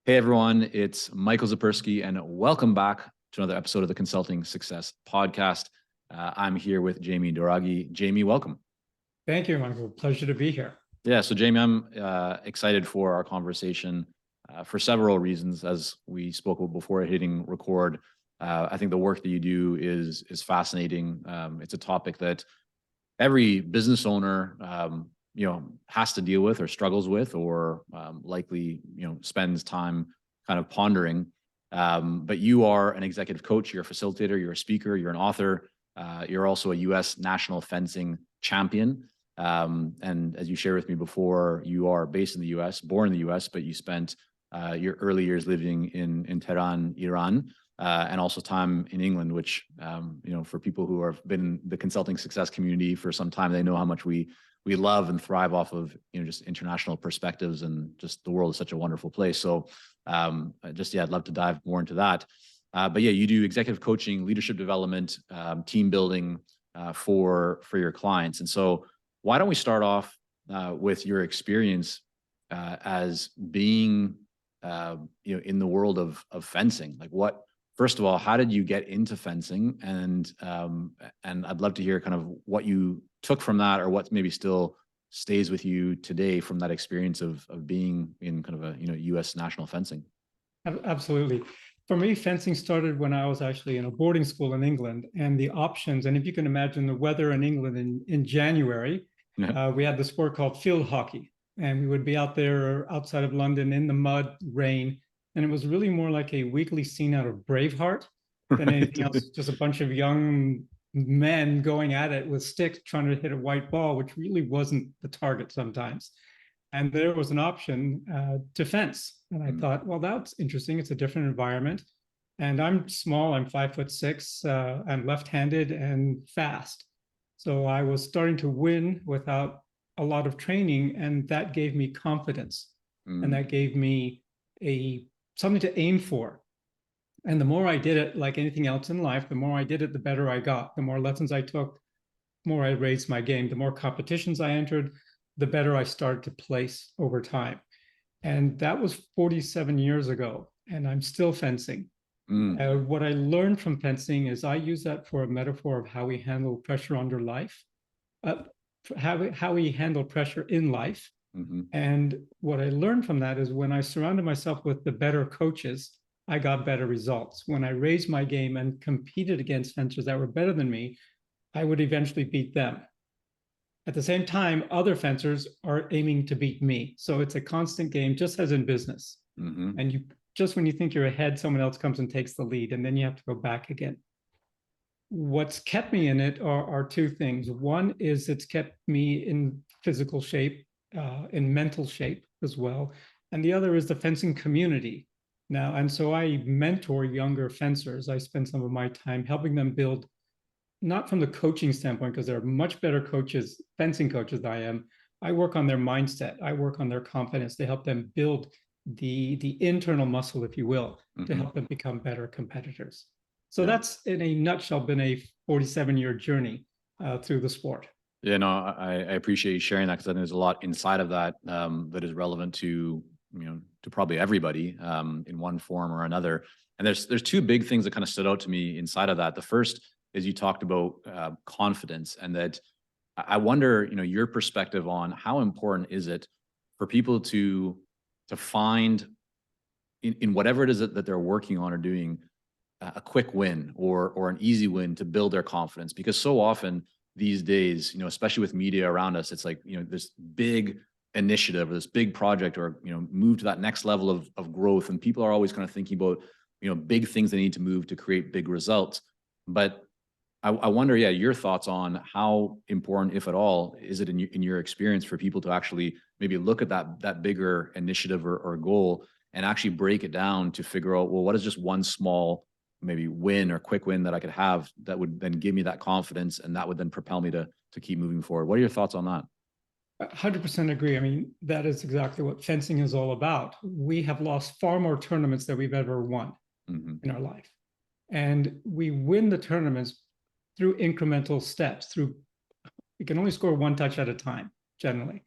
Hey everyone, it's Michael Zipursky, and welcome back to another episode of the Consulting Success Podcast. I'm here with Jamie Douraghy. Jamie, welcome. Thank you, Michael. Pleasure to be here. Yeah, so Jamie, I'm excited for our conversation for several reasons. As we spoke about before hitting record, I think the work that you do is fascinating. It's a topic that every business owner has to deal with or struggles with or likely spends time kind of pondering. But you are an executive coach, you're a facilitator, you're a speaker, you're an author, you're also a U.S. national fencing champion. And as you shared with me before, you are based in the U.S., born in the U.S., but you spent your early years living in Tehran, Iran, and also time in England, which, for people who have been in the consulting success community for some time, they know how much we love and thrive off of, just international perspectives, and just the world is such a wonderful place. So I'd love to dive more into that. But yeah, you do executive coaching, leadership development, team building for your clients. And so why don't we start off with your experience as being, in the world of fencing? Like, first of all, how did you get into fencing? And I'd love to hear kind of what you took from that, or what maybe still stays with you today from that experience of being in kind of a U.S. national fencing. Absolutely. For me, fencing started when I was actually in a boarding school in England, and the options, and if you can imagine the weather in England in January, we had the sport called field hockey, and we would be out there outside of London in the mud, rain, and it was really more like a weekly scene out of Braveheart than anything else. Just a bunch of young men going at it with sticks trying to hit a white ball, which really wasn't the target sometimes. And there was an option to fence. And I thought, well, that's interesting. It's a different environment. And I'm small, I'm 5'6", I'm left-handed and fast. So I was starting to win without a lot of training, and that gave me confidence. And that gave me something to aim for. And the more I did it, like anything else in life, the more I did it, the better I got. The more lessons I took, the more I raised my game. The more competitions I entered, the better I started to place over time. And that was 47 years ago, and I'm still fencing. What I learned from fencing is I use that for a metaphor of how we handle pressure under life, how we handle pressure in life. And what I learned from that is when I surrounded myself with the better coaches, I got better results. When I raised my game and competed against fencers that were better than me, I would eventually beat them. At the same time, other fencers are aiming to beat me. So it's a constant game, just as in business. And just when you think you're ahead, someone else comes and takes the lead, and then you have to go back again. What's kept me in it are two things. One is it's kept me in physical shape, in mental shape as well. And the other is the fencing community. Now, and so I mentor younger fencers. I spend some of my time helping them build, not from the coaching standpoint, because they're much better coaches, fencing coaches than I am. I work on their mindset. I work on their confidence to help them build the internal muscle, if you will, to help them become better competitors. So that's, in a nutshell, been a 47-year journey through the sport. Yeah, no, I appreciate you sharing that, because I think there's a lot inside of that that is relevant to probably everybody in one form or another. And there's two big things that kind of stood out to me inside of that. The first is you talked about confidence, and that I wonder, your perspective on how important is it for people to find in whatever it is that they're working on or doing a quick win or an easy win to build their confidence. Because so often these days, especially with media around us, it's like, this big initiative or this big project, or, move to that next level of growth. And people are always kind of thinking about, big things they need to move to create big results. But I wonder, your thoughts on how important, if at all, is it in your experience for people to actually maybe look at that bigger initiative or goal and actually break it down to figure out, well, what is just one small maybe win or quick win that I could have that would then give me that confidence, and that would then propel me to keep moving forward. What are your thoughts on that? 100% agree. I mean, that is exactly what fencing is all about. We have lost far more tournaments than we've ever won in our life. And we win the tournaments through incremental steps, we can only score one touch at a time, generally.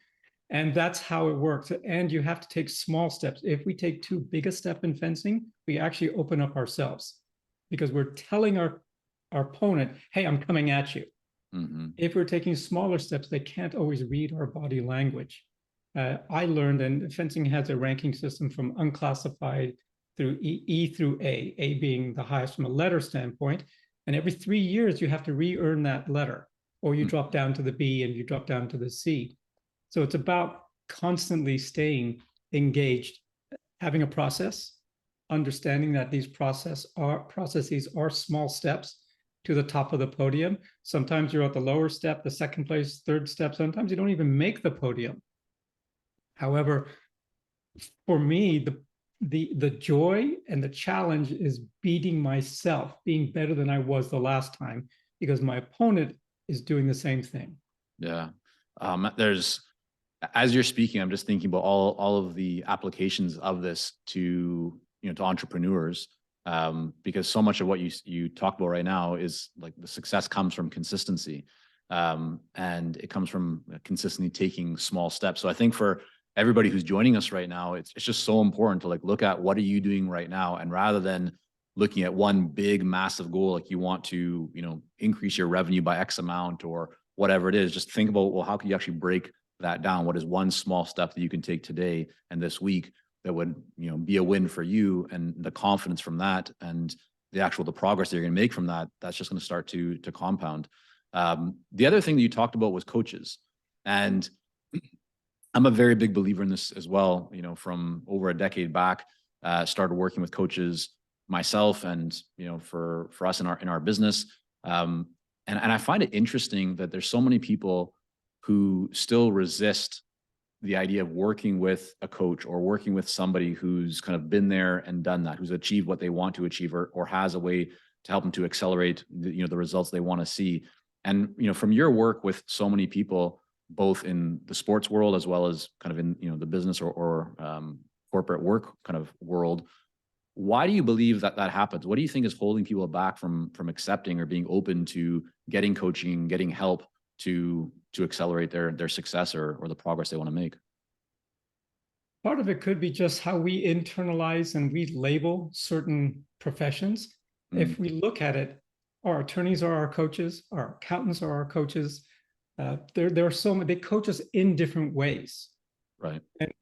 And that's how it works. And you have to take small steps. If we take too big a step in fencing, we actually open up ourselves because we're telling our opponent, hey, I'm coming at you. If we're taking smaller steps, they can't always read our body language. I learned, and fencing has a ranking system from unclassified through E through A being the highest from a letter standpoint. And every 3 years, you have to re-earn that letter, or you drop down to the B and you drop down to the C. So it's about constantly staying engaged, having a process, understanding that these processes are small steps to the top of the podium. Sometimes you're at the lower step, the second place, third step. Sometimes you don't even make the podium. However, for me, the joy and the challenge is beating myself, being better than I was the last time, because my opponent is doing the same thing. Yeah. As you're speaking, I'm just thinking about all of the applications of this to entrepreneurs, because so much of what you talk about right now is like the success comes from consistency, and it comes from consistently taking small steps. So I think for everybody who's joining us right now, it's just so important to like look at what are you doing right now, and rather than looking at one big massive goal, like you want to increase your revenue by X amount or whatever it is, just think about, well, how can you actually break that down? What is one small step that you can take today and this week that would be a win for you, and the confidence from that and the progress that you're going to make from that, that's just going to start to compound. The other thing that you talked about was coaches, and I'm a very big believer in this as well. From over a decade back, started working with coaches myself, and for us in our business, and I find it interesting that there's so many people who still resist the idea of working with a coach or working with somebody who's kind of been there and done that, who's achieved what they want to achieve, or has a way to help them to accelerate the results they want to see. And from your work with so many people, both in the sports world as well as kind of in the business or corporate work kind of world, why do you believe that happens? What do you think is holding people back from accepting or being open to getting coaching, getting help to accelerate their success or the progress they want to make? Part of it could be just how we internalize and we label certain professions. If we look at it, our attorneys are our coaches, our accountants are our coaches. There are so many, they coach us in different ways. Right. And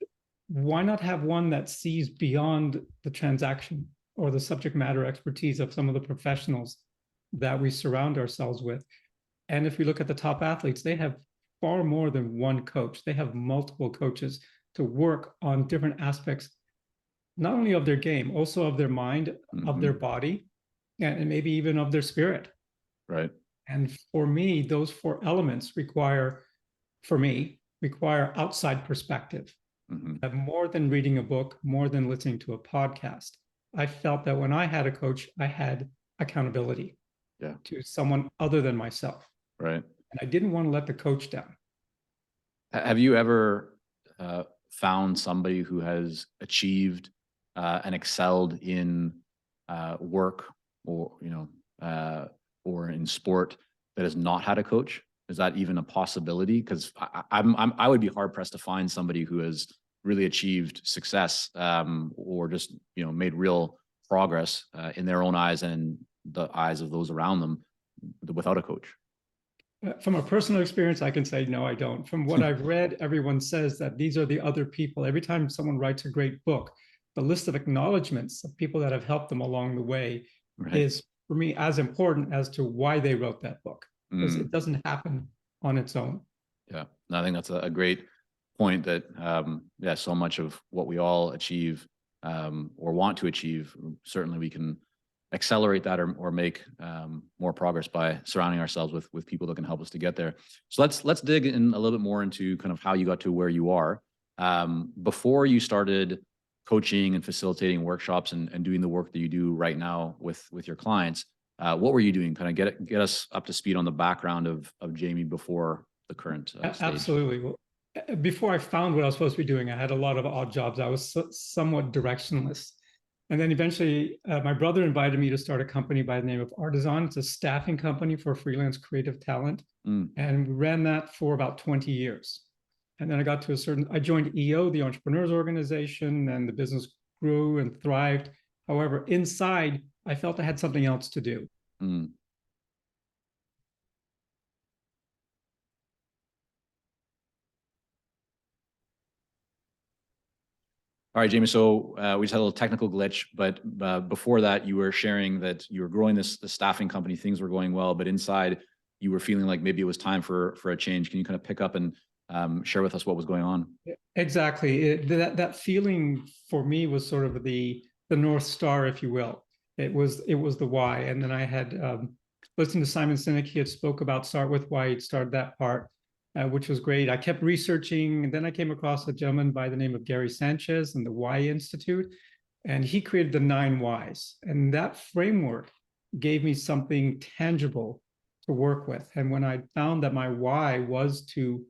why not have one that sees beyond the transaction or the subject matter expertise of some of the professionals that we surround ourselves with? And if we look at the top athletes, they have far more than one coach. They have multiple coaches to work on different aspects, not only of their game, also of their mind, of their body, and maybe even of their spirit. Right. And for me, those 4 elements require outside perspective. More than reading a book, more than listening to a podcast. I felt that when I had a coach, I had accountability to someone other than myself. Right. And I didn't want to let the coach down. Have you ever found somebody who has achieved and excelled in work or or in sport that has not had a coach? Is that even a possibility? Because I would be hard pressed to find somebody who has really achieved success or just made real progress in their own eyes and the eyes of those around them without a coach. From a personal experience, I can say, no, I don't. From what I've read, everyone says that these are the other people. Every time someone writes a great book, the list of acknowledgments of people that have helped them along the way is, for me, as important as to why they wrote that book, because it doesn't happen on its own. Yeah, I think that's a great point that, so much of what we all achieve or want to achieve, certainly we can accelerate that or make more progress by surrounding ourselves with people that can help us to get there. So let's dig in a little bit more into kind of how you got to where you are. Before you started coaching and facilitating workshops and doing the work that you do right now with your clients, what were you doing? Kind of get us up to speed on the background of Jamie before the current stage. Absolutely. Well, before I found what I was supposed to be doing, I had a lot of odd jobs. I was somewhat directionless. And then eventually, my brother invited me to start a company by the name of Artisan. It's a staffing company for freelance creative talent. And we ran that for about 20 years. And then I joined EO, the Entrepreneurs Organization, and the business grew and thrived. However, inside, I felt I had something else to do. Mm. All right, Jamie. So we just had a little technical glitch, but before that, you were sharing that you were growing the staffing company. Things were going well, but inside, you were feeling like maybe it was time for a change. Can you kind of pick up and share with us what was going on? Exactly. That feeling for me was sort of the North Star, if you will. It was the why. And then I had listened to Simon Sinek. He had spoke about Start With Why. He'd started that part, which was great. I kept researching, and then I came across a gentleman by the name of Gary Sanchez and the Why Institute, and he created the 9 Whys. And that framework gave me something tangible to work with. And when I found that my why was to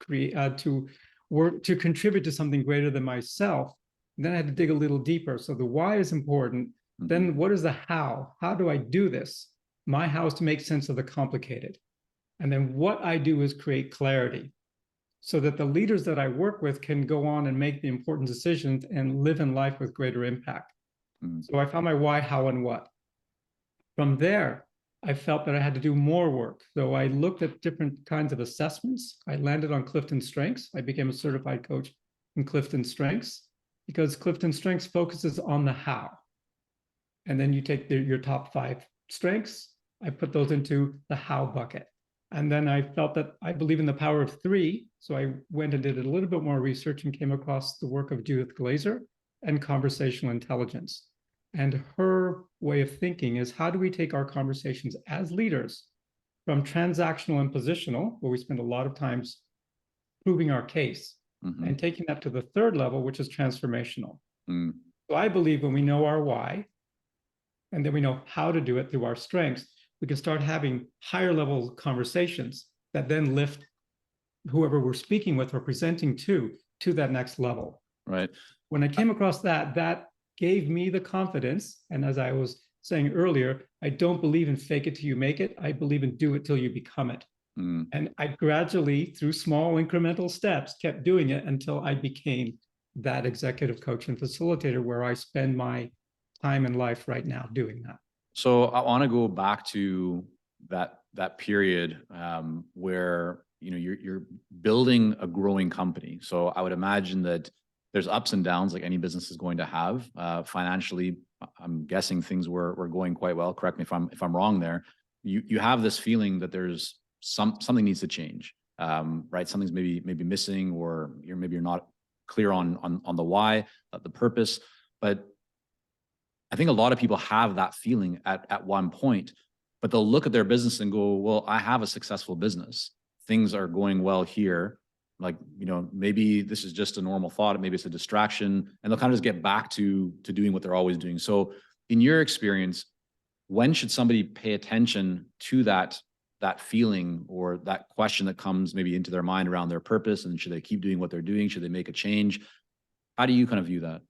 create, to work, to contribute to something greater than myself, then I had to dig a little deeper. So the why is important. Mm-hmm. Then what is the how? How do I do this? My how is to make sense of the complicated. And then what I do is create clarity so that the leaders that I work with can go on and make the important decisions and live in life with greater impact. Mm-hmm. So I found my why, how, and what. From there, I felt that I had to do more work. So I looked at different kinds of assessments. I landed on Clifton Strengths. I became a certified coach in Clifton Strengths because Clifton Strengths focuses on the how. And then you take your top 5 strengths. I put those into the how bucket. And then I felt that I believe in the power of 3. So I went and did a little bit more research and came across the work of Judith Glaser and conversational intelligence. And her way of thinking is, how do we take our conversations as leaders from transactional and positional, where we spend a lot of times proving our case, Mm-hmm. and taking that to the 3rd level, which is transformational. Mm. So I believe when we know our why, and then we know how to do it through our strengths, we can start having higher level conversations that then lift whoever we're speaking with or presenting to that next level. Right. When I came across that gave me the confidence. And as I was saying earlier, I don't believe in fake it till you make it. I believe in do it till you become it. Mm. And I gradually, through small incremental steps, kept doing it until I became that executive coach and facilitator where I spend my time in life right now doing that. So I want to go back to that period where you're building a growing company. So I would imagine that there's ups and downs like any business is going to have. Financially, I'm guessing things were going quite well. Correct me if I'm wrong there. You have this feeling that there's something needs to change, right? Something's maybe missing, or you're not clear on the why, the purpose. But I think a lot of people have that feeling at one point, but they'll look at their business and go, well, I have a successful business. Things are going well here. Like, maybe this is just a normal thought. Maybe it's a distraction, and they'll kind of just get back to doing what they're always doing. So in your experience, when should somebody pay attention to that feeling or that question that comes maybe into their mind around their purpose? And should they keep doing what they're doing? Should they make a change? How do you kind of view that?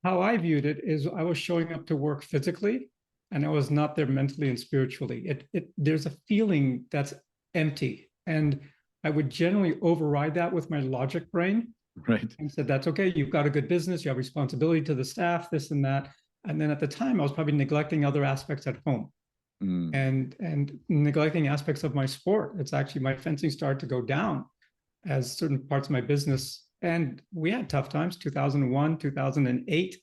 How I viewed it is I was showing up to work physically and I was not there mentally and spiritually. There's a feeling that's empty. And I would generally override that with my logic brain. Right. And said, that's okay. You've got a good business. You have responsibility to the staff, this and that. And then at the time, I was probably neglecting other aspects at home and neglecting aspects of my sport. It's actually, my fencing started to go down as certain parts of my business. And we had tough times, 2001, 2008,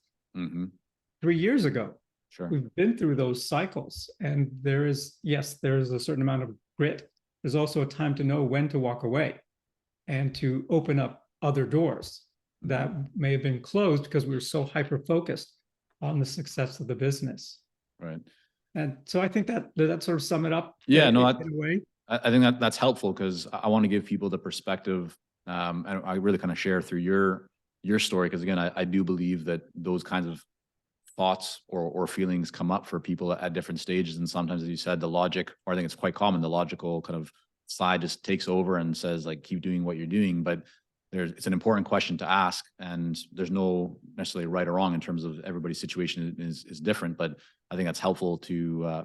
3 years ago. Sure. We've been through those cycles. And there is a certain amount of grit. There's also a time to know when to walk away and to open up other doors that may have been closed because we were so hyper-focused on the success of the business. Right. And so I think that sort of sum it up. Yeah, in a way. I think that's helpful because I want to give people the perspective. And I really kind of share through your story, because again, I do believe that those kinds of thoughts or feelings come up for people at different stages. And sometimes, as you said, the logic, or I think it's quite common, the logical kind of side just takes over and says, like, keep doing what you're doing. But it's an important question to ask, and there's no necessarily right or wrong in terms of everybody's situation is different. But I think that's helpful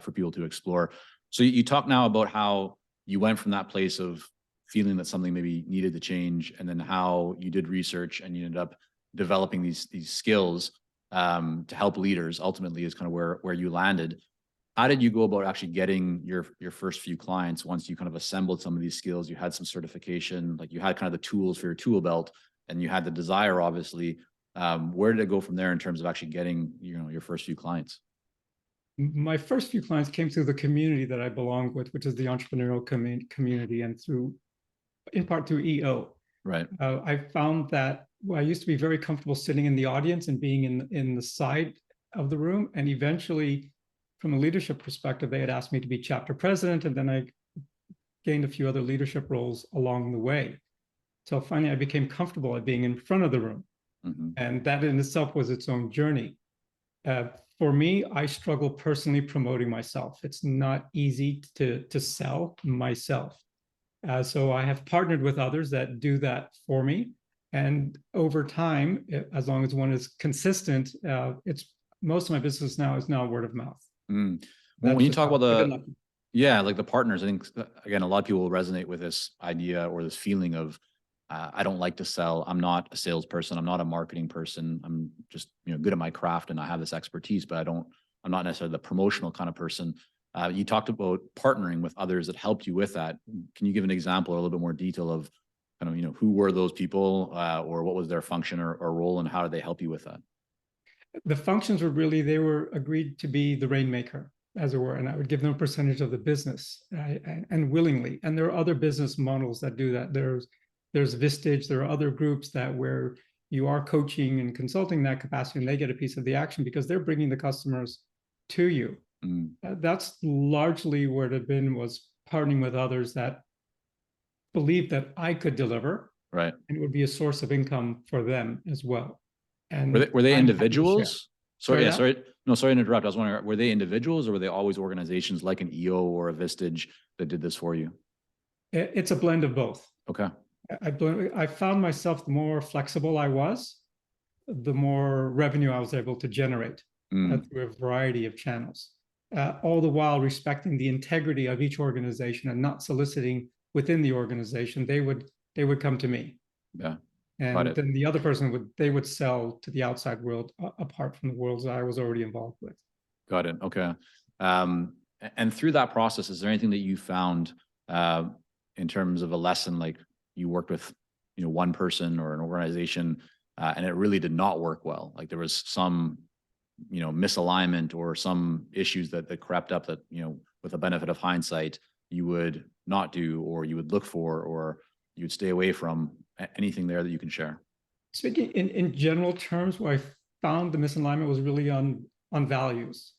for people to explore. So you talk now about how you went from that place of feeling that something maybe needed to change, and then how you did research and you ended up developing these skills to help leaders ultimately is kind of where you landed. How did you go about actually getting your first few clients once you kind of assembled some of these skills? You had some certification, like you had kind of the tools for your tool belt, and you had the desire, obviously. Where did it go from there in terms of actually getting, your first few clients? My first few clients came through the community that I belonged with, which is the entrepreneurial community, and in part through EO. Right. I found that I used to be very comfortable sitting in the audience and being in the side of the room. And eventually, from a leadership perspective, they had asked me to be chapter president. And then I gained a few other leadership roles along the way. So finally, I became comfortable at being in front of the room. Mm-hmm. And that in itself was its own journey. For me, I struggle personally promoting myself. It's not easy to sell myself. So I have partnered with others that do that for me. And over time, as long as one is consistent, it's most of my business now is word of mouth. Mm. Well, when you talk about like the partners, I think again, a lot of people will resonate with this idea or this feeling of, I don't like to sell. I'm not a salesperson. I'm not a marketing person. I'm just, good at my craft and I have this expertise, but I'm not necessarily the promotional kind of person. You talked about partnering with others that helped you with that. Can you give an example or a little bit more detail of kind of, who were those people or what was their function or role and how did they help you with that? The functions were really, they were agreed to be the rainmaker, as it were, and I would give them a percentage of the business and willingly. And there are other business models that do that. There's Vistage, there are other groups that where you are coaching and consulting that capacity and they get a piece of the action because they're bringing the customers to you. Mm. That's largely where it had been, was partnering with others that believed that I could deliver. Right. And it would be a source of income for them as well. And were they individuals? Sorry to interrupt. I was wondering, were they individuals or were they always organizations like an EO or a Vistage that did this for you? It's a blend of both. Okay. I found myself, the more flexible I was, the more revenue I was able to generate through a variety of channels, all the while respecting the integrity of each organization and not soliciting within the organization. They would come to me. Yeah. And then the other person would sell to the outside world apart from the worlds that I was already involved with. Got it. Okay. And through that process, is there anything that you found in terms of a lesson, like you worked with, one person or an organization and it really did not work well? Like there was some, misalignment or some issues that crept up that, with the benefit of hindsight, you would not do, or you would look for, or you would stay away from. Anything there that you can share? Speaking in general terms, where I found the misalignment was really on values,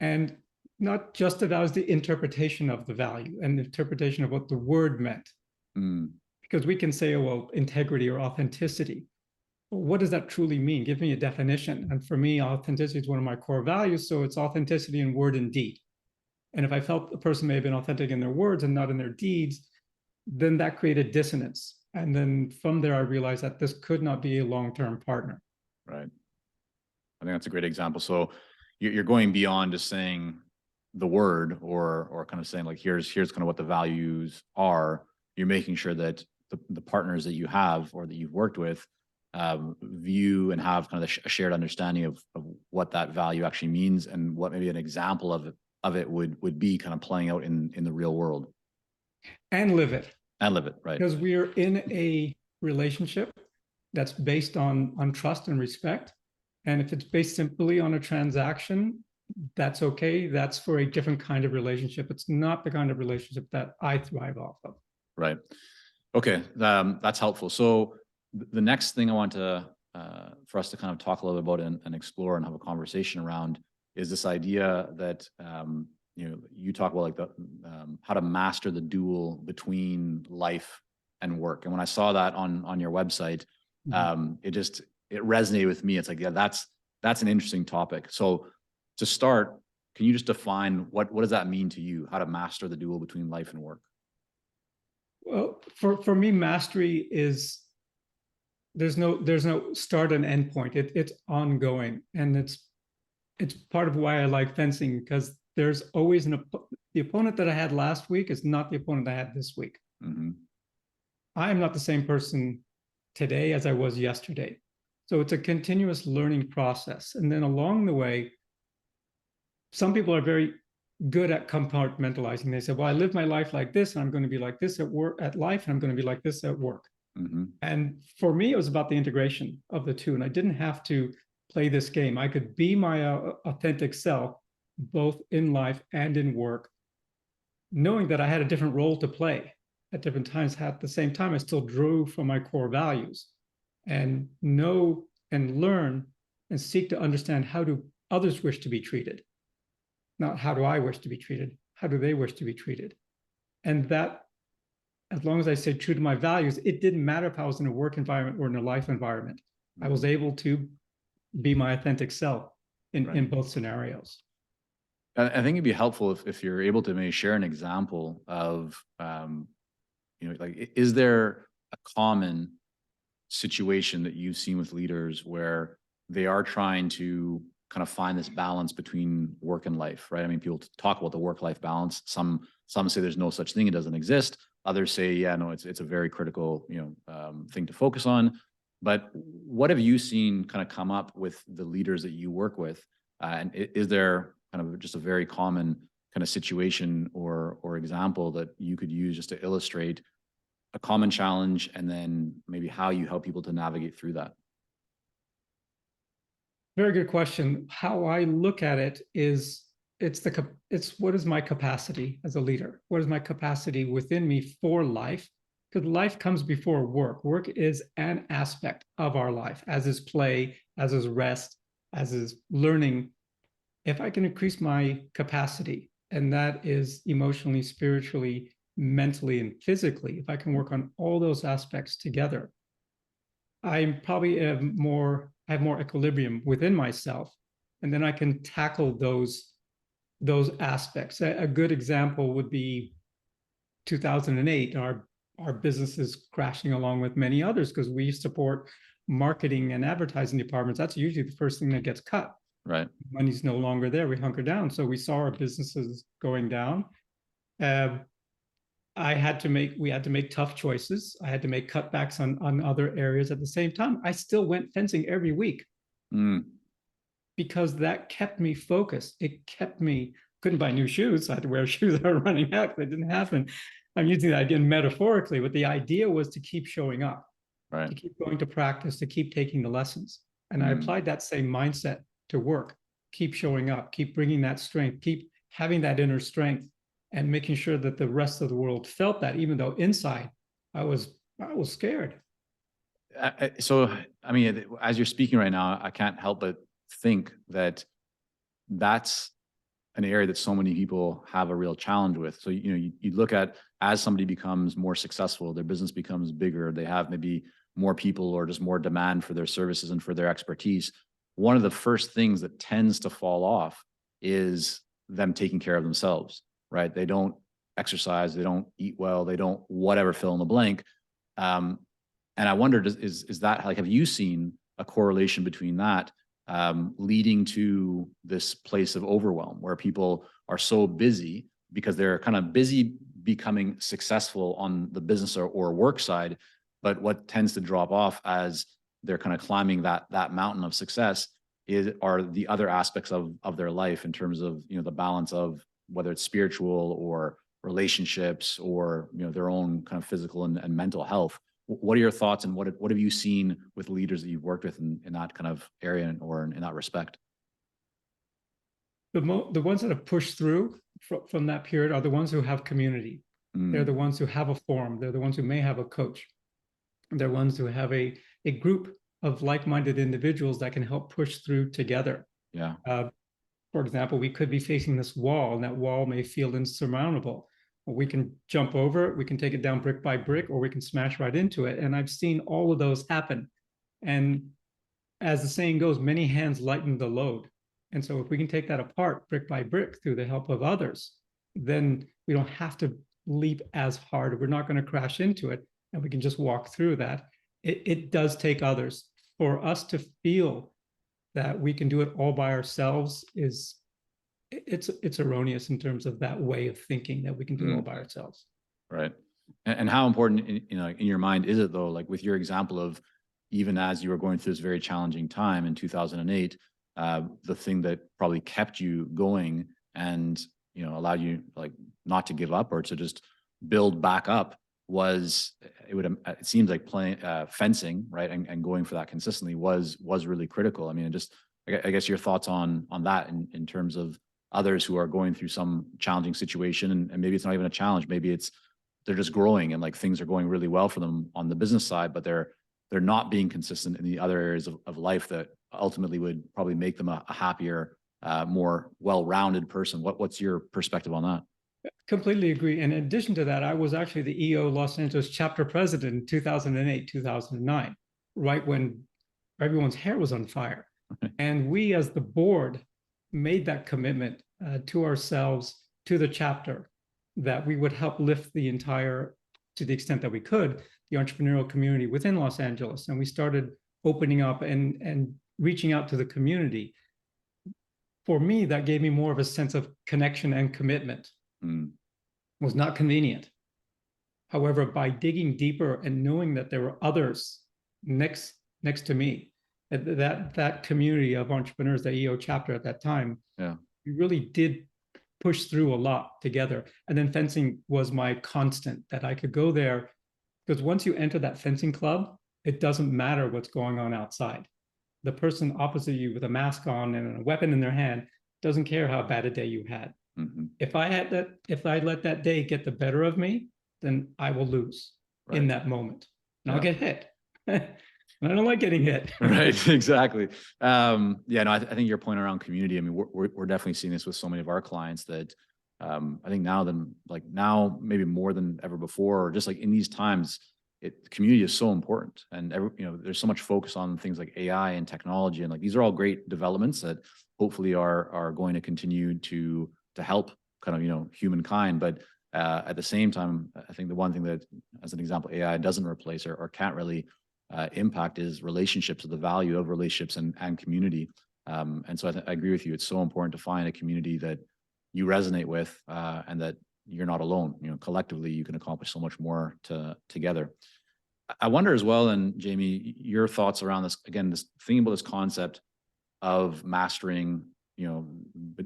and not just the values, the interpretation of the value and the interpretation of what the word meant. Because we can say, oh, well, integrity or authenticity. Well, what does that truly mean? Give me a definition. And for me, authenticity is one of my core values. So it's authenticity in word and deed. And if I felt the person may have been authentic in their words and not in their deeds, then that created dissonance. And then from there, I realized that this could not be a long-term partner. Right. I think that's a great example. So you're going beyond just saying the word or kind of saying like, here's kind of what the values are. You're making sure that the partners that you have or that you've worked with view and have kind of a shared understanding of what that value actually means and what maybe an example of it would be kind of playing out in the real world. And live it. And live it, right. Because we are in a relationship that's based on trust and respect. And if it's based simply on a transaction, that's okay. That's for a different kind of relationship. It's not the kind of relationship that I thrive off of. Right. Okay. That's helpful. So the next thing I want to, for us to kind of talk a little bit about and explore and have a conversation around is this idea that, you talk about like how to master the duel between life and work. And when I saw that on your website, it resonated with me. It's like, yeah, that's an interesting topic. So to start, can you just define what does that mean to you? How to master the duel between life and work? Well, for me, mastery is there's no start and end point. It's ongoing, and it's part of why I like fencing, because there's always the opponent that I had last week is not the opponent I had this week. I am not the same person today as I was yesterday. So it's a continuous learning process. And then along the way, some people are very good at compartmentalizing. They say, well, I live my life like this, and I'm going to be like this at work, at life, and I'm going to be like this at work. Mm-hmm. And for me, it was about the integration of the two. And I didn't have to play this game. I could be my authentic self, both in life and in work, knowing that I had a different role to play at different times. At the same time, I still drew from my core values and know and learn and seek to understand how do others wish to be treated. Not how do I wish to be treated? How do they wish to be treated? And that, as long as I stayed true to my values, it didn't matter if I was in a work environment or in a life environment. I was able to be my authentic self in both scenarios. I think it'd be helpful if you're able to maybe share an example of, like, is there a common situation that you've seen with leaders where they are trying to kind of find this balance between work and life, right? I mean, people talk about the work-life balance. Some say there's no such thing; it doesn't exist. Others say, yeah, no, it's a very critical, thing to focus on. But what have you seen kind of come up with the leaders that you work with? And is there kind of just a very common kind of situation or example that you could use just to illustrate a common challenge, and then maybe how you help people to navigate through that? Very good question. How I look at it is it's what is my capacity as a leader? What is my capacity within me for life? Because life comes before work. Work is an aspect of our life, as is play, as is rest, as is learning. If I can increase my capacity, and that is emotionally, spiritually, mentally, and physically, if I can work on all those aspects together, I probably have more equilibrium within myself, and then I can tackle those aspects. A good example would be 2008. Our business is crashing along with many others because we support marketing and advertising departments. That's usually the first thing that gets cut. Right. Money's no longer there. We hunker down. So we saw our businesses going down. We had to make tough choices. I had to make cutbacks on other areas at the same time. I still went fencing every week because that kept me focused. It kept me, couldn't buy new shoes. I had to wear shoes that were running out. That didn't happen. I'm using that again metaphorically, but the idea was to keep showing up, Right. to keep going to practice, to keep taking the lessons. And I applied that same mindset to work. Keep showing up, keep bringing that strength, keep having that inner strength, and making sure that the rest of the world felt that, even though inside I was scared. So, I mean, as you're speaking right now, I can't help but think that that's an area that so many people have a real challenge with. So, you look at, as somebody becomes more successful, their business becomes bigger, they have maybe more people or just more demand for their services and for their expertise. One of the first things that tends to fall off is them taking care of themselves, right? They don't exercise, they don't eat well, they don't whatever, fill in the blank. And I wondered, is that, like, have you seen a correlation between that leading to this place of overwhelm where people are so busy because they're kind of busy becoming successful on the business or work side, but what tends to drop off as they're kind of climbing that mountain of success are the other aspects of their life, in terms of, the balance of whether it's spiritual or relationships or, their own kind of physical and mental health. What are your thoughts, and what have you seen with leaders that you've worked with in that kind of area or in that respect? The ones that have pushed through from that period are the ones who have community. They're the ones who have a forum. They're the ones who may have a coach. They're ones who have a group of like-minded individuals that can help push through together. Yeah. For example, we could be facing this wall, and that wall may feel insurmountable. We can jump over it, we can take it down brick by brick, or we can smash right into it. And I've seen all of those happen. And as the saying goes, many hands lighten the load. And so if we can take that apart brick by brick through the help of others, then we don't have to leap as hard. We're not going to crash into it, and we can just walk through that. It does take others. For us to feel that we can do it all by ourselves it's erroneous in terms of that way of thinking, that we can do it all by ourselves. Right. And how important, in your mind is it though, like with your example of even as you were going through this very challenging time in 2008, the thing that probably kept you going and, allowed you like not to give up or to just build back up was it seems like playing fencing, right? And going for that consistently was really critical. I mean, I guess your thoughts on that in terms of others who are going through some challenging situation and maybe it's not even a challenge, maybe they're just growing and like things are going really well for them on the business side, but they're not being consistent in the other areas of life that ultimately would probably make them a happier, more well-rounded person. What's your perspective on that? Completely agree. And in addition to that, I was actually the EO Los Angeles chapter president in 2008, 2009, right when everyone's hair was on fire. And we as the board made that commitment to ourselves, to the chapter, that we would help lift the entire, to the extent that we could, the entrepreneurial community within Los Angeles. And we started opening up and reaching out to the community. For me, that gave me more of a sense of connection and commitment. It was not convenient. However, by digging deeper and knowing that there were others next to me, that community of entrepreneurs, the EO chapter at that time, we really did push through a lot together. And then fencing was my constant, that I could go there, because once you enter that fencing club, it doesn't matter what's going on outside. The person opposite you with a mask on and a weapon in their hand doesn't care how bad a day you had. If I let that day get the better of me, then I will lose in that moment. And I'll get hit. And I don't like getting hit. Right, exactly. I think your point around community, I mean, we're definitely seeing this with so many of our clients that I think now maybe more than ever before, or just like in these times, community is so important. And there's so much focus on things like AI and technology, and like these are all great developments that hopefully are going to continue to help kind of humankind. But at the same time, I think the one thing that, as an example, AI doesn't replace or can't really impact is relationships, or the value of relationships and community. And so I agree with you. It's so important to find a community that you resonate with and that you're not alone. Collectively, you can accomplish so much more together. I wonder as well, and Jamie, your thoughts around this, again, this thinking about this concept of mastering,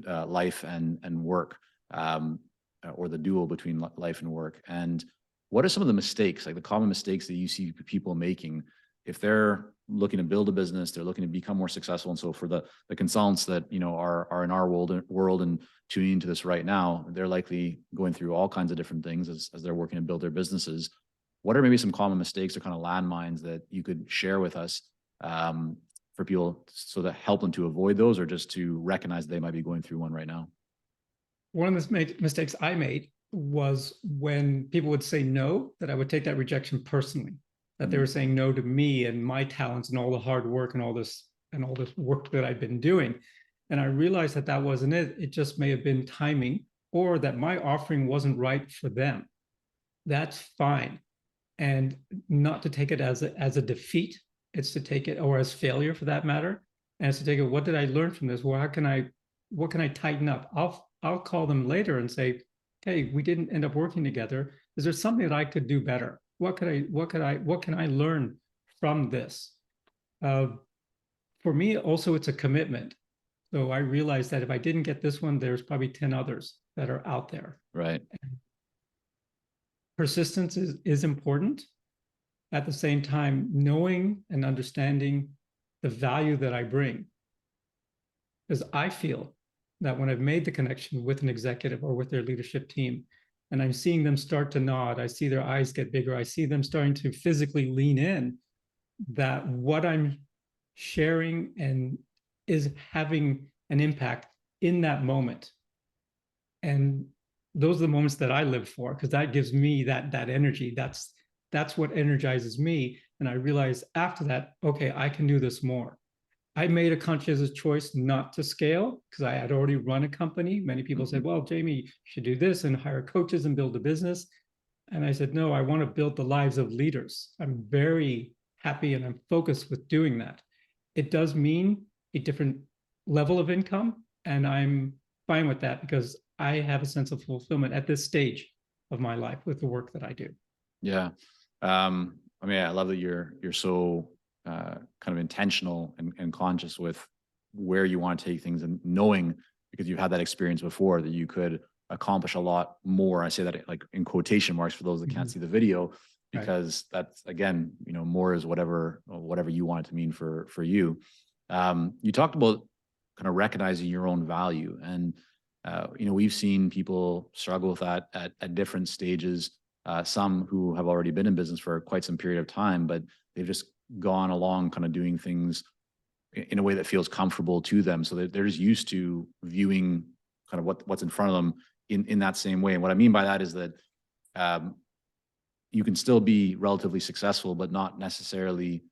life and work, or the dual between life and work. And what are some of the mistakes, like the common mistakes that you see people making if they're looking to build a business, they're looking to become more successful? And so for the consultants that are in our world and tuning into this right now, they're likely going through all kinds of different things as they're working to build their businesses. What are maybe some common mistakes or kind of landmines that you could share with us for people so that help them to avoid those, or just to recognize they might be going through one right now? One of the mistakes I made was when people would say no, that I would take that rejection personally, that they were saying no to me and my talents and all the hard work and all this work that I've been doing. And I realized that wasn't it. It just may have been timing, or that my offering wasn't right for them. That's fine. And not to take it as a defeat. It's to take it, or as failure for that matter. And it's to take it, what did I learn from this? Well, what can I tighten up? I'll call them later and say, hey, we didn't end up working together. Is there something that I could do better? What can I learn from this? For me, also, it's a commitment. So I realized that if I didn't get this one, there's probably 10 others that are out there. Right. And persistence is important. At the same time, knowing and understanding the value that I bring. Because I feel that when I've made the connection with an executive or with their leadership team, and I'm seeing them start to nod, I see their eyes get bigger, I see them starting to physically lean in, that what I'm sharing and is having an impact in that moment. And those are the moments that I live for, because that gives me that energy. That's what energizes me. And I realize after that, okay, I can do this more. I made a conscious choice not to scale because I had already run a company. Many people said, well, Jamie, you should do this and hire coaches and build a business. And I said, no, I want to build the lives of leaders. I'm very happy and I'm focused with doing that. It does mean a different level of income, and I'm fine with that because I have a sense of fulfillment at this stage of my life with the work that I do. Yeah. I mean, I love that you're so kind of intentional and conscious with where you want to take things and knowing because you've had that experience before that you could accomplish a lot more. I say that like in quotation marks for those that can't Mhm. see the video, Right. because that's again, more is whatever you want it to mean for you. You talked about kind of recognizing your own value, and we've seen people struggle with that at different stages. Some who have already been in business for quite some period of time, but they've just gone along kind of doing things in a way that feels comfortable to them. So they're just used to viewing kind of what's in front of them in that same way. And what I mean by that is that um, you can still be relatively successful, but not necessarily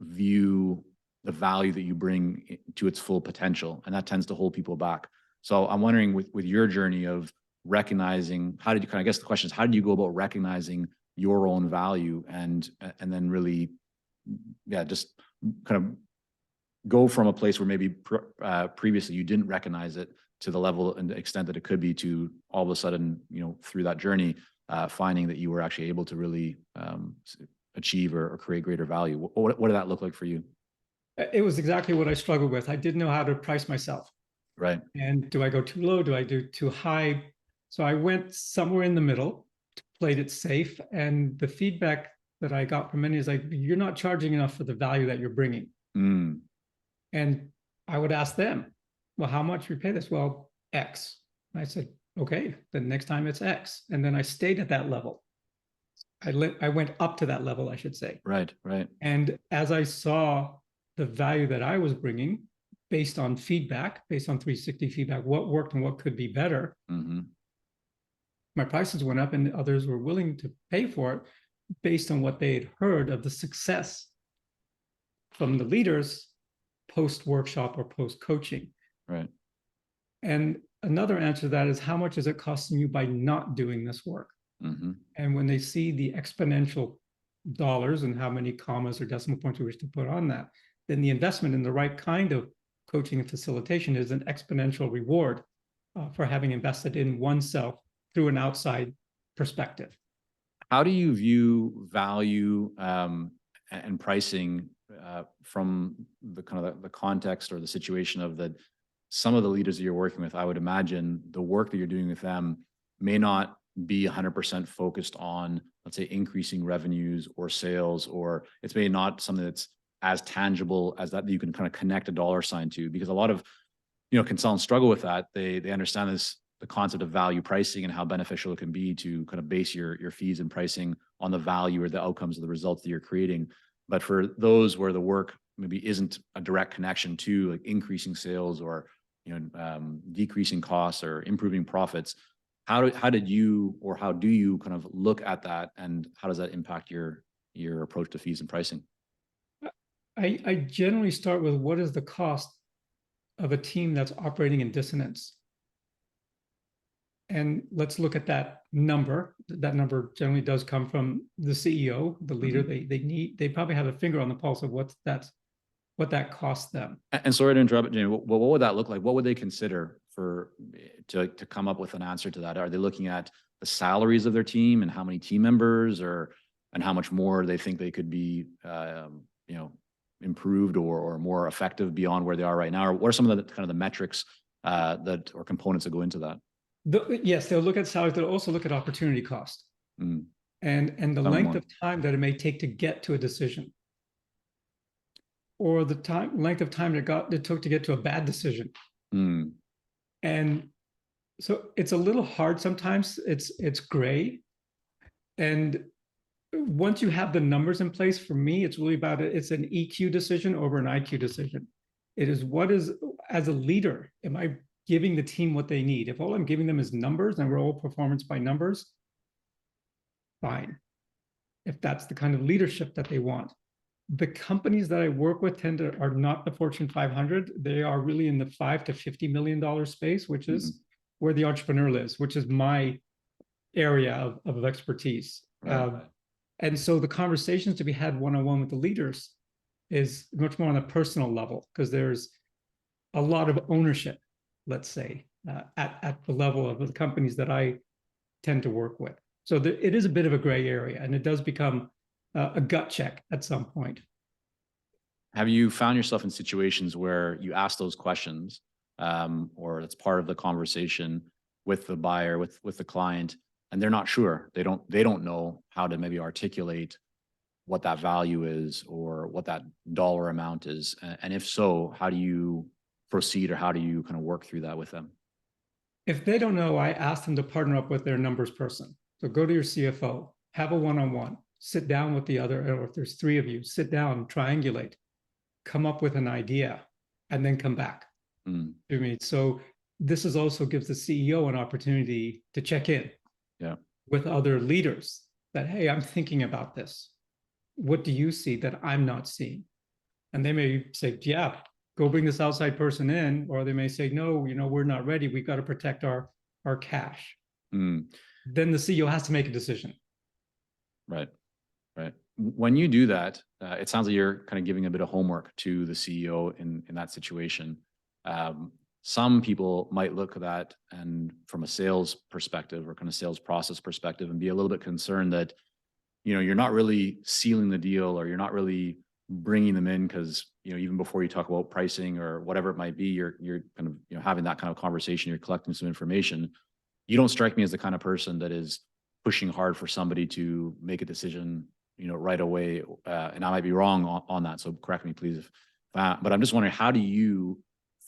view the value that you bring to its full potential. And that tends to hold people back. So I'm wondering with your journey of recognizing, how did you kind of, I guess the question is, how did you go about recognizing your own value and then really, yeah, just kind of go from a place where maybe previously you didn't recognize it to the level and the extent that it could be, to all of a sudden, through that journey, finding that you were actually able to really achieve or create greater value. What did that look like for you? It was exactly what I struggled with. I didn't know how to price myself. Right. And do I go too low? Do I do too high? So I went somewhere in the middle, played it safe. And the feedback that I got from many is like, you're not charging enough for the value that you're bringing. Mm, And I would ask them, well, how much we pay this? Well, X. And I said, okay, then next time it's X. And then I stayed at that level. I went up to that level, I should say. right. Right. And as I saw the value that I was bringing based on feedback, based on 360 feedback, what worked and what could be better, Mm-hmm. my prices went up and others were willing to pay for it based on what they had heard of the success from the leaders post workshop or post coaching. Right. And another answer to that is, how much is it costing you by not doing this work? Mm-hmm. And when they see the exponential dollars and how many commas or decimal points we wish to put on that, then the investment in the right kind of coaching and facilitation is an exponential reward for having invested in oneself through an outside perspective. How do you view value and pricing from the kind of the context or the situation of that some of the leaders that you're working with? I would imagine the work that you're doing with them may not be 100% focused on, let's say, increasing revenues or sales, or it's maybe not something that's as tangible as that you can kind of connect a dollar sign to, because a lot of consultants struggle with that. They understand the concept of value pricing and how beneficial it can be to kind of base your fees and pricing on the value or the outcomes of the results that you're creating. But for those where the work maybe isn't a direct connection to like increasing sales or decreasing costs or improving profits, how did you, or how do you kind of look at that, and how does that impact your approach to fees and pricing? I generally start with, what is the cost of a team that's operating in dissonance? And let's look at that number. That number generally does come from the CEO, the leader. Mm-hmm. They probably have a finger on the pulse of what that costs them. And sorry to interrupt, Jamie. What would that look like? What would they consider to come up with an answer to that? Are they looking at the salaries of their team and how many team members, and how much more they think they could be, improved or more effective beyond where they are right now? Or what are some of the kind of the metrics that or components that go into that? Yes, they'll look at salaries. They'll also look at opportunity cost Mm, and the tell me length more. of time that it may take to get to a decision, or the length of time it took to get to a bad decision. Mm, And so it's a little hard sometimes. It's gray. And once you have the numbers in place, for me, it's really about it. It's an EQ decision over an IQ decision. It is, as a leader, am I giving the team what they need? If all I'm giving them is numbers and we're all performance by numbers, fine. If that's the kind of leadership that they want. The companies that I work with are not the Fortune 500. They are really in the $5 to $50 million space, which is mm, where the entrepreneur lives, which is my area of expertise. right. And so the conversations to be had one-on-one with the leaders is much more on a personal level, because there's a lot of ownership, let's say, at the level of the companies that I tend to work with. So it is a bit of a gray area, and it does become a gut check at some point. Have you found yourself in situations where you ask those questions, or it's part of the conversation with the buyer, with the client, and they're not sure. They don't know how to maybe articulate what that value is or what that dollar amount is. And if so, how do you proceed, or how do you kind of work through that with them? If they don't know, I ask them to partner up with their numbers person. So go to your CFO, have a one-on-one, sit down with the other, or if there's three of you, sit down, triangulate, come up with an idea, and then come back to me. So this is also gives the CEO an opportunity to check in with other leaders that, hey, I'm thinking about this. What do you see that I'm not seeing? And they may say, yeah, go bring this outside person in, or they may say, no, we're not ready. We've got to protect our cash. Then the CEO has to make a decision. Right. When you do that, it sounds like you're kind of giving a bit of homework to the CEO in that situation. Some people might look at that and from a sales perspective or kind of sales process perspective and be a little bit concerned that, you're not really sealing the deal, or you're not really bringing them in because, even before you talk about pricing or whatever it might be, you're kind of, having that kind of conversation, you're collecting some information. You don't strike me as the kind of person that is pushing hard for somebody to make a decision, right away. And I might be wrong on that. So correct me, please. But I'm just wondering, how do you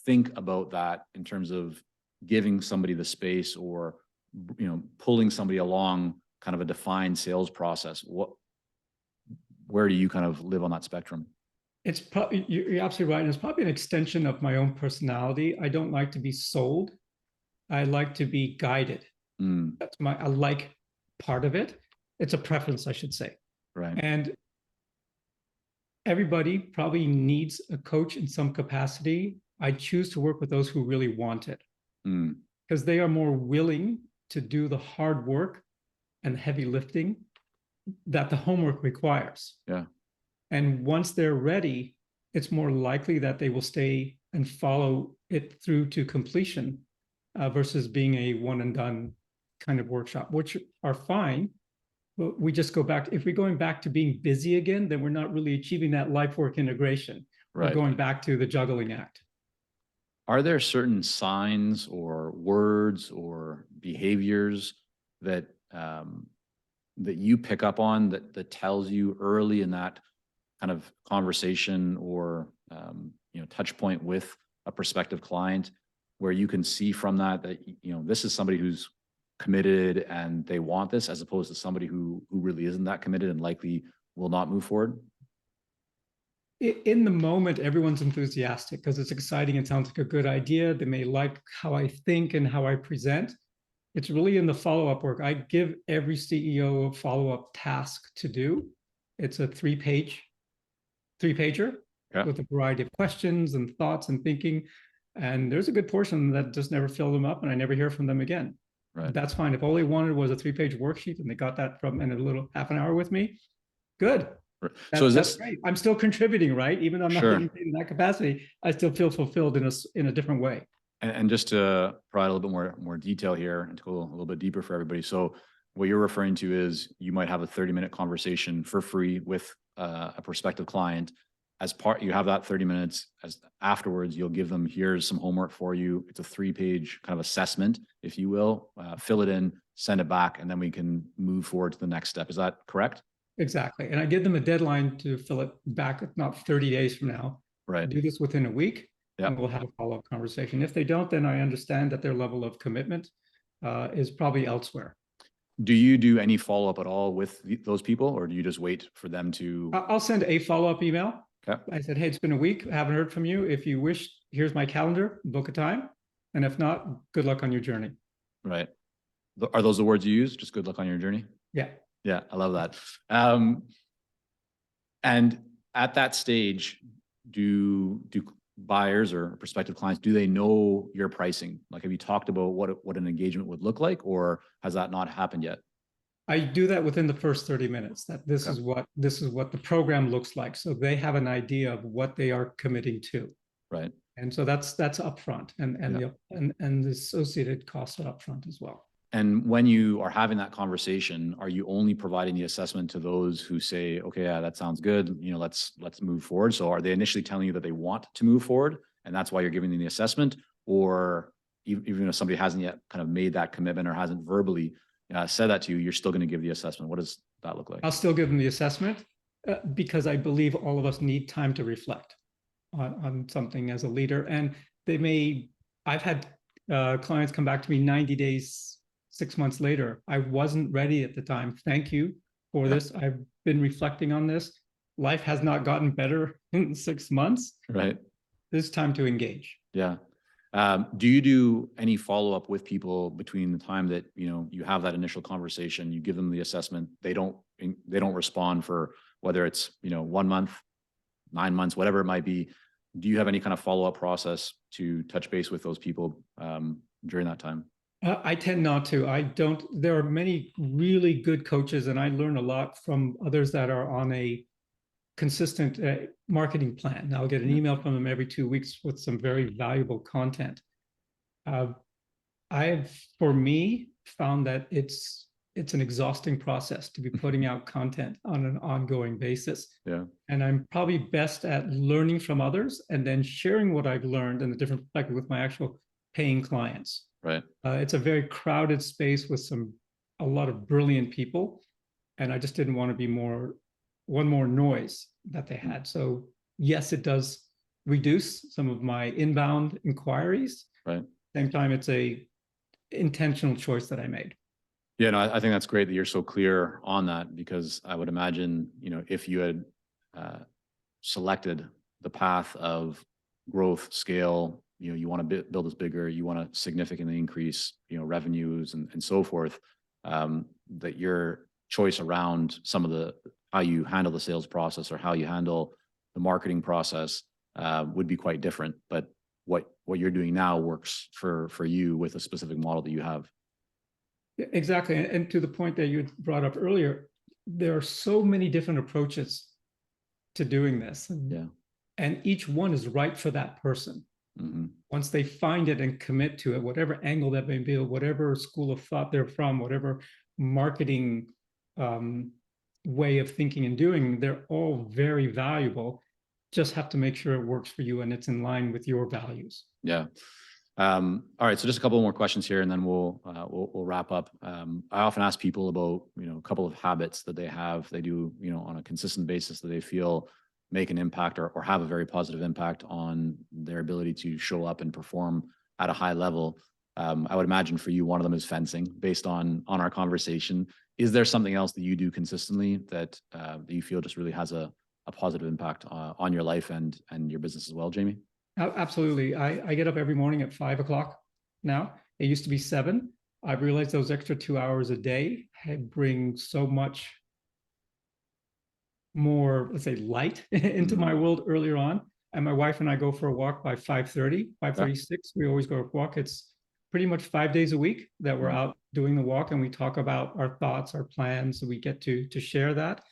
think about that in terms of giving somebody the space, or, pulling somebody along kind of a defined sales process? Where do you kind of live on that spectrum? It's probably, you're absolutely right. And it's probably an extension of my own personality. I don't like to be sold. I like to be guided. I like part of it. It's a preference, I should say. Right. And everybody probably needs a coach in some capacity. I choose to work with those who really want it, because they are more willing to do the hard work and heavy lifting that the homework requires. Yeah. And once they're ready, it's more likely that they will stay and follow it through to completion, versus being a one and done kind of workshop, which are fine. But we just go back. If we're going back to being busy again, then we're not really achieving that life work integration. Right. We're going back to the juggling act. Are there certain signs or words or behaviors that that you pick up on that tells you early in that kind of conversation or touch point with a prospective client, where you can see from that this is somebody who's committed and they want this, as opposed to somebody who really isn't that committed and likely will not move forward? In the moment, everyone's enthusiastic because it's exciting and sounds like a good idea. They may like how I think and how I present. It's really in the follow-up work. I give every CEO a follow-up task to do. It's a three-pager with a variety of questions and thoughts and thinking. And there's a good portion that just never fill them up, and I never hear from them again. Right. That's fine. If all they wanted was a three-page worksheet and they got that from in a little half an hour with me, good. Right. So is this great? I'm still contributing, right? Even though I'm not getting paid in that capacity, I still feel fulfilled in a different way. And just to provide a little bit more detail here and to go a little bit deeper for everybody. So what you're referring to is you might have a 30-minute conversation for free with a prospective client. As part, you have that 30 minutes. As afterwards, you'll give them, here's some homework for you. It's a 3-page kind of assessment, if you will. Fill it in, send it back, and then we can move forward to the next step. Is that correct? Exactly. And I give them a deadline to fill it back, if not 30 days from now. Right. Do this within a week, and we'll have a follow-up conversation. If they don't, then I understand that their level of commitment is probably elsewhere. Do you do any follow-up at all with those people, or do you just wait for them to? I'll send a follow-up email. Okay. I said, hey, it's been a week. I haven't heard from you. If you wish, here's my calendar, book a time. And if not, good luck on your journey. Right. Are those the words you use? Just good luck on your journey? Yeah. Yeah, I love that. And at that stage, do buyers or prospective clients, do they know your pricing? Like, have you talked about what an engagement would look like, or has that not happened yet? I do that within the first 30 minutes, that this is what the program looks like. So they have an idea of what they are committing to. Right. And so that's upfront, and the associated costs are upfront as well. And when you are having that conversation, are you only providing the assessment to those who say, okay, yeah, that sounds good, let's move forward? So are they initially telling you that they want to move forward and that's why you're giving them the assessment? Or even if somebody hasn't yet kind of made that commitment or hasn't verbally said that to you, you're still going to give the assessment? What does that look like? I'll still give them the assessment because I believe all of us need time to reflect on something as a leader. And I've had clients come back to me 90 days, 6 months later. I wasn't ready at the time. Thank you for this. I've been reflecting on this. Life has not gotten better in 6 months. Right. It's time to engage. Yeah. Do you do any follow-up with people between the time that, you have that initial conversation, you give them the assessment, they don't respond for whether it's, 1 month, 9 months, whatever it might be? Do you have any kind of follow-up process to touch base with those people during that time? I tend not to. I don't. There are many really good coaches, and I learn a lot from others that are on a consistent marketing plan. I'll get an email from them every 2 weeks with some very valuable content. I've, for me, found that it's an exhausting process to be putting out content on an ongoing basis. Yeah. And I'm probably best at learning from others and then sharing what I've learned in a different perspective with my actual paying clients. Right. It's a very crowded space with a lot of brilliant people. And I just didn't want to be one more noise that they had. So yes, it does reduce some of my inbound inquiries. Right. Same time, it's a intentional choice that I made. Yeah, no, I think that's great that you're so clear on that, because I would imagine, if you had selected the path of growth, scale, you want to build this bigger, you want to significantly increase, revenues and so forth, that your choice around some of how you handle the sales process or how you handle the marketing process would be quite different. But what you're doing now works for you with a specific model that you have. Exactly. And to the point that you brought up earlier, there are so many different approaches to doing this. Yeah. And each one is right for that person. Mm-hmm. Once they find it and commit to it, whatever angle that may be, whatever school of thought they're from, whatever marketing way of thinking and doing, they're all very valuable. Just have to make sure it works for you and it's in line with your values. Yeah. All right. So just a couple more questions here, and then we'll wrap up. I often ask people about, a couple of habits that they do, on a consistent basis that they feel make an impact or have a very positive impact on their ability to show up and perform at a high level. I would imagine for you, one of them is fencing, based on our conversation. Is there something else that you do consistently that you feel just really has a positive impact on your life and your business as well, Jamie? Absolutely. I get up every morning at 5 o'clock now. It used to be 7. I've realized those extra 2 hours a day bring so much more, let's say, light into my world earlier on. And my wife and I go for a walk by 5:30, 5:36. We always go for a walk. It's pretty much 5 days a week that we're out doing the walk, and we talk about our thoughts, our plans. So we get to share that.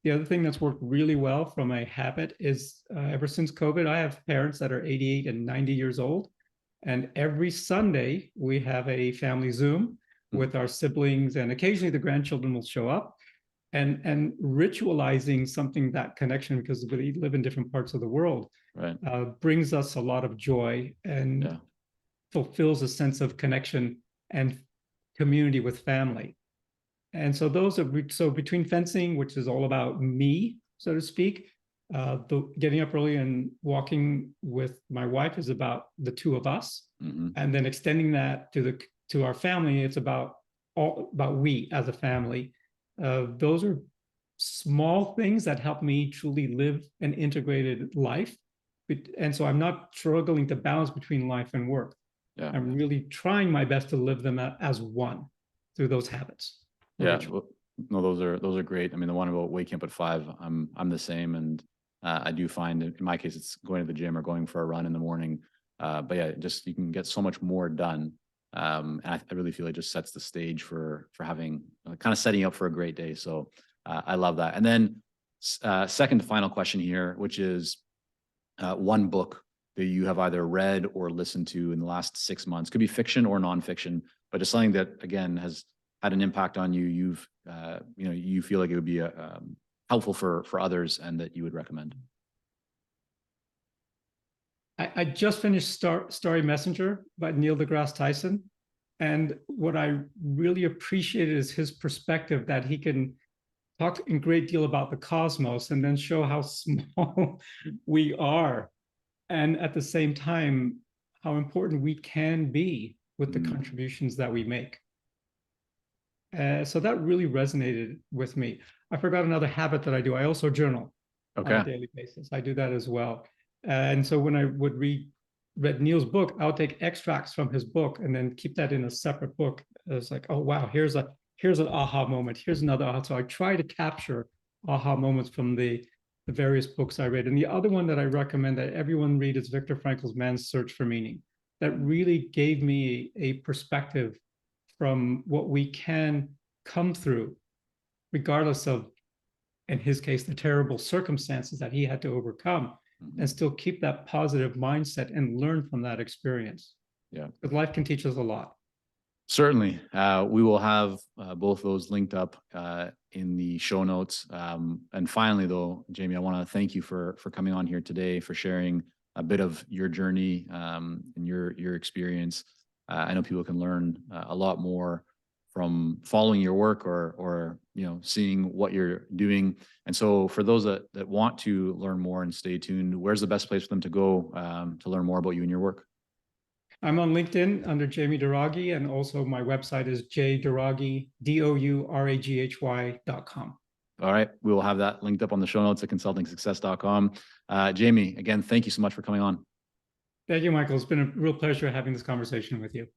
The other thing that's worked really well from a habit is ever since COVID, I have parents that are 88 and 90 years old. And every Sunday, we have a family Zoom with our siblings, and occasionally the grandchildren will show up. And ritualizing something, that connection, because we live in different parts of the world, right, brings us a lot of joy and fulfills a sense of connection and community with family. And so those are, so between fencing, which is all about me, so to speak, getting up early and walking with my wife is about the two of us. Mm-hmm. And then extending that to our family, it's about we as a family. Those are small things that help me truly live an integrated life. And so I'm not struggling to balance between life and work. Yeah. I'm really trying my best to live them as one through those habits. Yeah, well, no, those are great. I mean, the one about waking up at 5, I'm the same, and I do find in my case it's going to the gym or going for a run in the morning. But yeah, just you can get so much more done, and I really feel it just sets the stage for having kind of setting up for a great day. So I love that. And then second to final question here, which is one book that you have either read or listened to in the last 6 months. Could be fiction or nonfiction, but it's something that, again, has had an impact on you. You feel like it would be helpful for others and that you would recommend. I just finished Starry Messenger by Neil deGrasse Tyson. And what I really appreciated is his perspective, that he can talk in great deal about the cosmos and then show how small we are. And at the same time, how important we can be with the contributions that we make. So that really resonated with me. I forgot another habit that I do. I also journal on a daily basis. I do that as well. And so when I would read Neil's book, I would take extracts from his book and then keep that in a separate book. It's like, oh, wow, here's an aha moment. Here's another aha. So I try to capture aha moments from the various books I read. And the other one that I recommend that everyone read is Viktor Frankl's Man's Search for Meaning. That really gave me a perspective from what we can come through, regardless of, in his case, the terrible circumstances that he had to overcome, and still keep that positive mindset and learn from that experience. Yeah. Because life can teach us a lot. Certainly. We will have both those linked up in the show notes. And finally, though, Jamie, I want to thank you for coming on here today, for sharing a bit of your journey and your experience. I know people can learn a lot more from following your work or seeing what you're doing. And so for those that want to learn more and stay tuned, where's the best place for them to go to learn more about you and your work? I'm on LinkedIn under Jamie Douraghy, and also my website is jdouraghy, douraghy.com. All right. We will have that linked up on the show notes at consultingsuccess.com. Jamie, again, thank you so much for coming on. Thank you, Michael. It's been a real pleasure having this conversation with you.